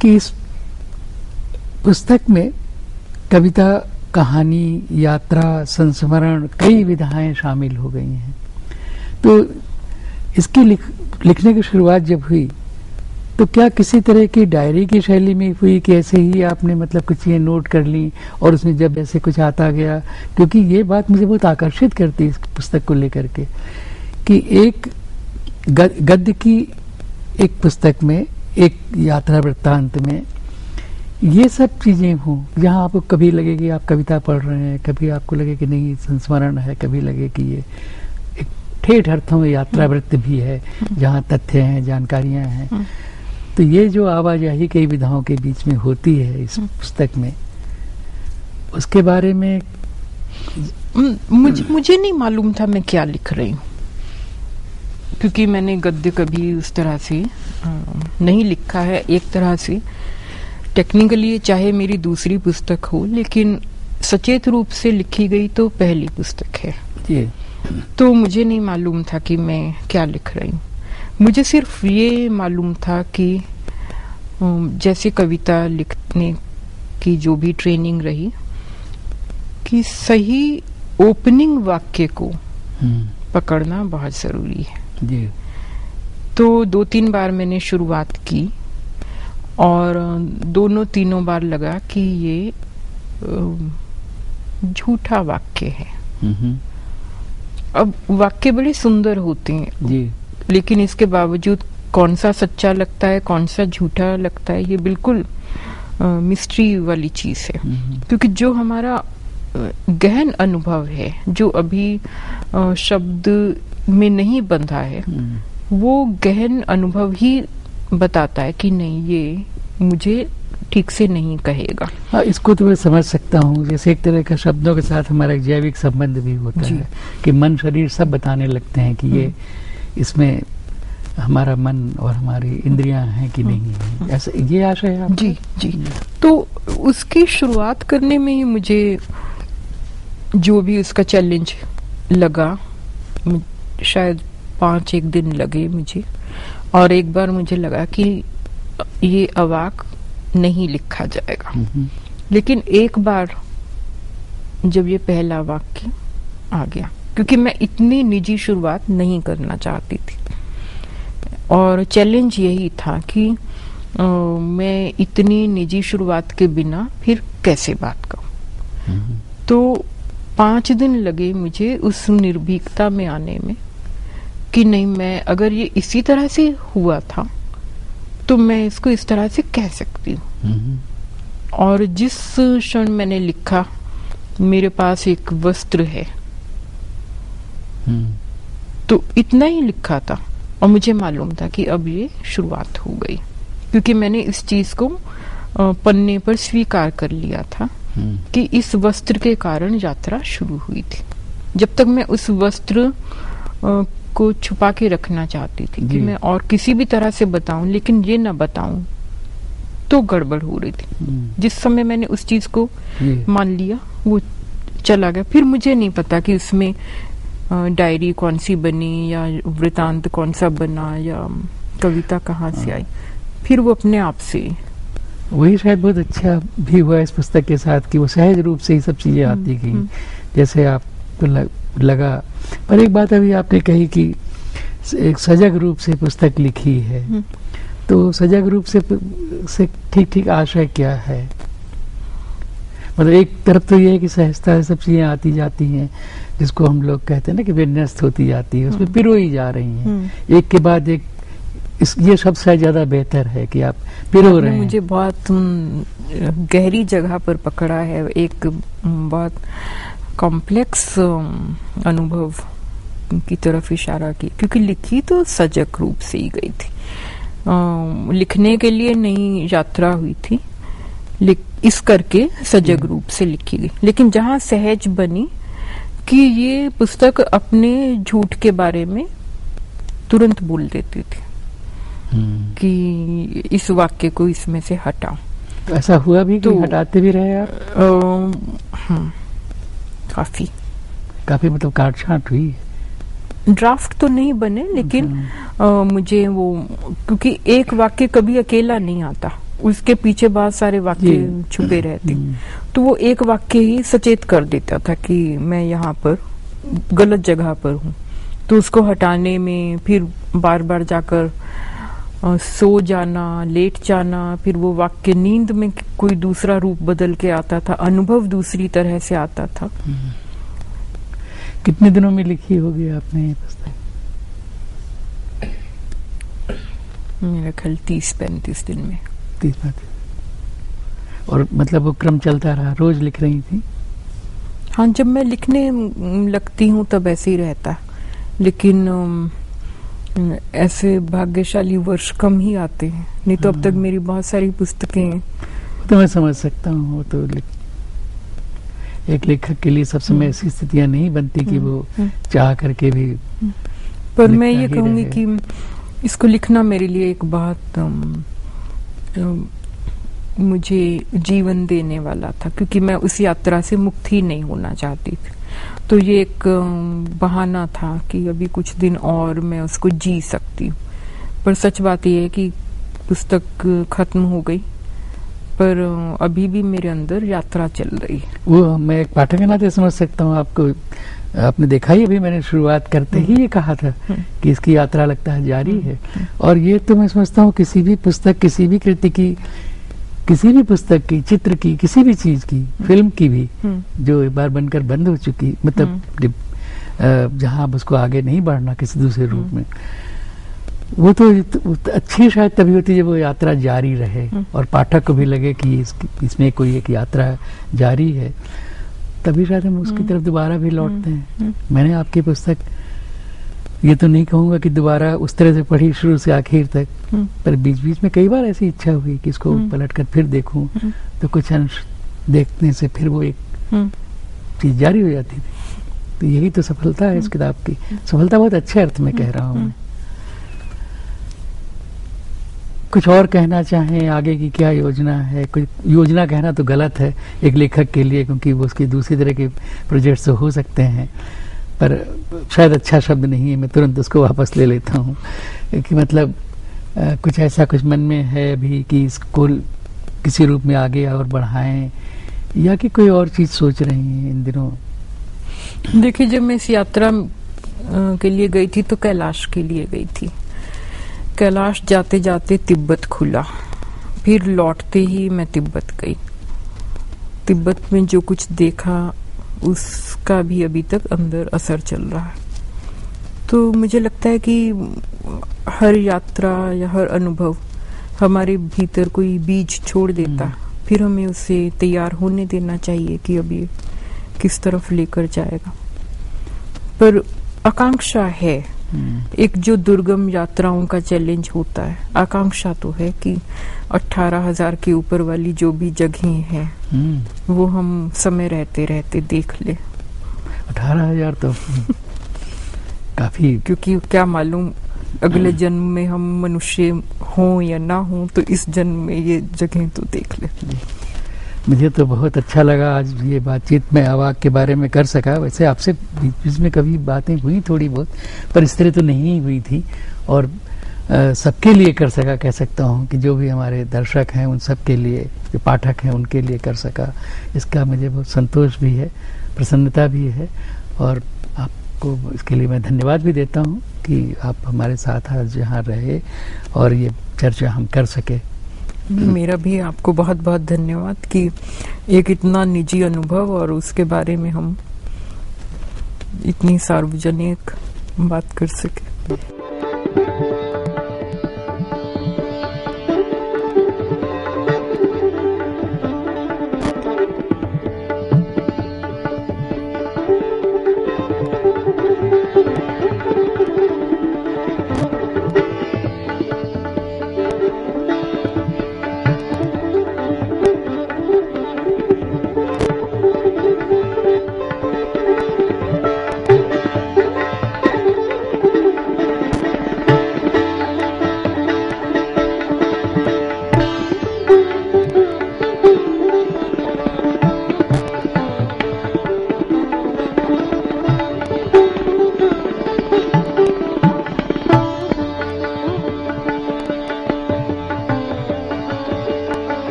कि इस पुस्तक में कविता, कहानी, यात्रा, संस्मरण, कई विधाएं शामिल हो गई हैं। तो इसकी लिखने की शुरुआत जब हुई तो क्या किसी तरह की डायरी की शैली में हुई कि ऐसे ही आपने मतलब कुछ चीजें नोट कर ली और उसमें जब ऐसे कुछ आता गया? क्योंकि ये बात मुझे बहुत आकर्षित करती है इस पुस्तक को लेकर के कि एक गद्य की एक पुस्तक में, एक यात्रा वृत्तांत में ये सब चीजें हों, जहाँ आपको कभी लगे कि आप कविता पढ़ रहे हैं, कभी आपको लगे कि नहीं संस्मरण है, कभी लगे कि ये एक ठेठ अर्थों में यात्रा वृत्त भी है, जहाँ तथ्य हैं, जानकारियां हैं। तो ये जो आवाजाही कई विधाओं के बीच में होती है इस पुस्तक में, उसके बारे में मुझे नहीं मालूम था मैं क्या लिख रही हूँ, क्योंकि मैंने गद्य कभी उस तरह से नहीं लिखा है। एक तरह से टेक्निकली चाहे मेरी दूसरी पुस्तक हो, लेकिन सचेत रूप से लिखी गई तो पहली पुस्तक है जी। तो मुझे नहीं मालूम था कि मैं क्या लिख रही हूँ। मुझे सिर्फ ये मालूम था कि जैसे कविता लिखने की जो भी ट्रेनिंग रही कि सही ओपनिंग वाक्य को पकड़ना बहुत जरूरी है जी। तो 2-3 बार मैंने शुरुआत की और तीनों बार लगा कि ये झूठा वाक्य है। अब वाक्य बड़े सुंदर होते हैं जी, लेकिन इसके बावजूद कौन सा सच्चा लगता है, कौन सा झूठा लगता है, ये बिल्कुल मिस्ट्री वाली चीज है। क्योंकि जो हमारा गहन अनुभव है, जो अभी शब्द में नहीं बंधा है, वो गहन अनुभव ही बताता है कि नहीं, ये मुझे ठीक से नहीं कहेगा। हाँ, इसको तो मैं समझ सकता हूँ। जैसे एक तरह का शब्दों के साथ हमारा एक जैविक संबंध भी होता है कि मन शरीर सब बताने लगते हैं कि ये इसमें हमारा मन और हमारी इंद्रियां हैं कि नहीं है। ऐसा ये आशय है आपका? जी जी। तो उसकी शुरुआत करने में ही मुझे जो भी उसका चैलेंज लगा, शायद 5 दिन लगे मुझे, और एक बार मुझे लगा कि ये अवाक नहीं लिखा जाएगा। लेकिन एक बार जब ये पहला वाक्य आ गया, क्योंकि मैं इतनी निजी शुरुआत नहीं करना चाहती थी और चैलेंज यही था कि मैं इतनी निजी शुरुआत के बिना फिर कैसे बात करूं। तो 5 दिन लगे मुझे उस निर्भीकता में आने में कि नहीं, मैं अगर ये इसी तरह से हुआ था तो मैं इसको इस तरह से कह सकती हूँ। और जिस क्षण मैंने लिखा मेरे पास एक वस्त्र है, तो इतना ही लिखा था और मुझे मालूम था कि अब ये शुरुआत हो गई, क्योंकि मैंने इस चीज को पन्ने पर स्वीकार कर लिया था कि इस वस्त्र के कारण यात्रा शुरू हुई थी। जब तक मैं उस वस्त्र को छुपा के रखना चाहती थी कि मैं और किसी भी तरह से बताऊं, लेकिन ये ना बताऊं, तो गड़बड़ हो रही थी। जिस समय मैंने उस चीज को मान लिया, वो चला गया। फिर मुझे नहीं पता कि उसमें डायरी कौन सी बनी या वृतांत कौन सा बना या कविता कहाँ से आई, फिर वो अपने आप से। वही शायद बहुत अच्छा भी हुआ इस पुस्तक के साथ कि वो सहज रूप से ही सब चीजें आती गई जैसे आपको लगा। पर एक बात अभी आपने कही कि एक सजग रूप से पुस्तक लिखी है, तो सजग रूप से ठीक आशय क्या है? मतलब एक तरफ तो ये है कि सहजता सब चीजें आती जाती हैं, जिसको हम लोग कहते हैं ना कि विन्यस्त होती जाती है, उसमें पिरोई जा रही हैं एक के बाद एक। ये सबसे ज्यादा बेहतर है कि आप पिरो रहे हैं। मुझे बहुत गहरी जगह पर पकड़ा है, एक बहुत कॉम्प्लेक्स अनुभव की तरफ इशारा की, क्योंकि लिखी तो सजग रूप से ही गई थी। लिखने के लिए नई यात्रा हुई थी, इस करके सजग रूप से लिखी गई। लेकिन जहाँ सहज बनी कि ये पुस्तक अपने झूठ के बारे में तुरंत बोल देती थी कि इस वाक्य को इसमें से हटाओ। तो ऐसा हुआ भी कि हटाते भी रहे आप? काफी मतलब काट छांट हुई। ड्राफ्ट तो नहीं बने, लेकिन मुझे वो, क्योंकि एक वाक्य कभी अकेला नहीं आता, उसके पीछे बहुत सारे वाक्य छुपे रहते, तो वो एक वाक्य ही सचेत कर देता था कि मैं यहाँ पर गलत जगह पर हूँ। तो उसको हटाने में फिर बार बार जाकर सो जाना, लेट जाना, फिर वो वाक्य नींद में कोई दूसरा रूप बदल के आता था, अनुभव दूसरी तरह से आता था। कितने दिनों में लिखी होगी आपने ये पुस्तक? मेरा ख्याल 30-35 दिन में। 30-35। और मतलब वो क्रम चलता रहा, रोज लिख रही थी? हाँ, जब मैं लिखने लगती हूँ तब ऐसे ही रहता, लेकिन ऐसे भाग्यशाली वर्ष कम ही आते हैं, नहीं तो अब तक मेरी बहुत सारी पुस्तकें हैं। तो मैं समझ सकता हूँ, वो तो एक लेखक के लिए सब समय ऐसी स्थितियां नहीं बनती कि वो चाह करके भी। पर मैं ये कहूंगी कि इसको लिखना मेरे लिए एक बहुत मुझे जीवन देने वाला था, क्योंकि मैं उस यात्रा से मुक्त ही नहीं होना चाहती थी। तो ये एक बहाना था कि अभी कुछ दिन और मैं उसको जी सकती हूँ। पर सच बात यह है कि पुस्तक खत्म हो गई, पर अभी भी मेरे अंदर यात्रा चल रही है। वो मैं एक पाठक के नाते समझ सकता हूँ आपको। आपने देखा ही, अभी मैंने शुरुआत करते ही ये कहा था कि इसकी यात्रा लगता है जारी है। और ये तो मैं समझता हूँ किसी भी पुस्तक, किसी भी कृति की, किसी भी पुस्तक की, चित्र की, किसी भी चीज की, फिल्म की भी, जो एक बार बनकर बंद हो चुकी, मतलब जहां अब उसको आगे नहीं बढ़ना किसी दूसरे रूप में, वो तो अच्छी शायद तभी होती है जब वो यात्रा जारी रहे और पाठक को भी लगे कि इसमें कोई एक यात्रा जारी है, तभी शायद हम उसकी तरफ दोबारा भी लौटते हैं। मैंने आपकी पुस्तक, ये तो नहीं कहूंगा कि दोबारा उस तरह से पढ़ी शुरू से आखिर तक, पर बीच बीच में कई बार ऐसी इच्छा हुई कि इसको पलटकर फिर देखूं, तो कुछ अंश देखने से फिर वो एक चीज जारी हो जाती थी। तो यही तो सफलता है इस किताब की, सफलता बहुत अच्छे अर्थ में कह रहा हूं। कुछ और कहना चाहें, आगे की क्या योजना है? कोई योजना कहना तो गलत है एक लेखक के लिए, क्योंकि वो उसकी दूसरी तरह के प्रोजेक्ट्स तो हो सकते हैं, पर शायद अच्छा शब्द नहीं है, मैं तुरंत उसको वापस ले लेता हूँ कि मतलब कुछ ऐसा कुछ मन में है अभी कि इसको किसी रूप में आगे और बढ़ाएं, या कि कोई और चीज सोच रही हैं इन दिनों? देखिए, जब मैं इस यात्रा के लिए गई थी तो कैलाश के लिए गई थी। कैलाश जाते जाते तिब्बत खुला, फिर लौटते ही मैं तिब्बत गई। तिब्बत में जो कुछ देखा उसका भी अभी तक अंदर असर चल रहा है। तो मुझे लगता है कि हर यात्रा या हर अनुभव हमारे भीतर कोई बीज छोड़ देता, फिर हमें उसे तैयार होने देना चाहिए कि अभी किस तरफ लेकर जाएगा। पर आकांक्षा है, एक जो दुर्गम यात्राओं का चैलेंज होता है, आकांक्षा तो है कि 18,000 के ऊपर वाली जो भी जगहें हैं वो हम समय रहते रहते देख ले। 18,000 तो काफी, क्योंकि क्या मालूम अगले जन्म में हम मनुष्य हों या ना हों, तो इस जन्म में ये जगह तो देख ले। मुझे तो बहुत अच्छा लगा आज ये बातचीत में अवाक के बारे में कर सका। वैसे आपसे बीच बीच में कभी बातें हुई थोड़ी बहुत, पर इस तरह तो नहीं हुई थी, और सबके लिए कर सका, कह सकता हूँ कि जो भी हमारे दर्शक हैं उन सब के लिए, जो पाठक हैं उनके लिए कर सका, इसका मुझे बहुत संतोष भी है, प्रसन्नता भी है, और आपको इसके लिए मैं धन्यवाद भी देता हूँ कि आप हमारे साथ आज यहाँ रहे और ये चर्चा हम कर सके। मेरा भी आपको बहुत बहुत धन्यवाद कि एक इतना निजी अनुभव और उसके बारे में हम इतनी सार्वजनिक बात कर सके।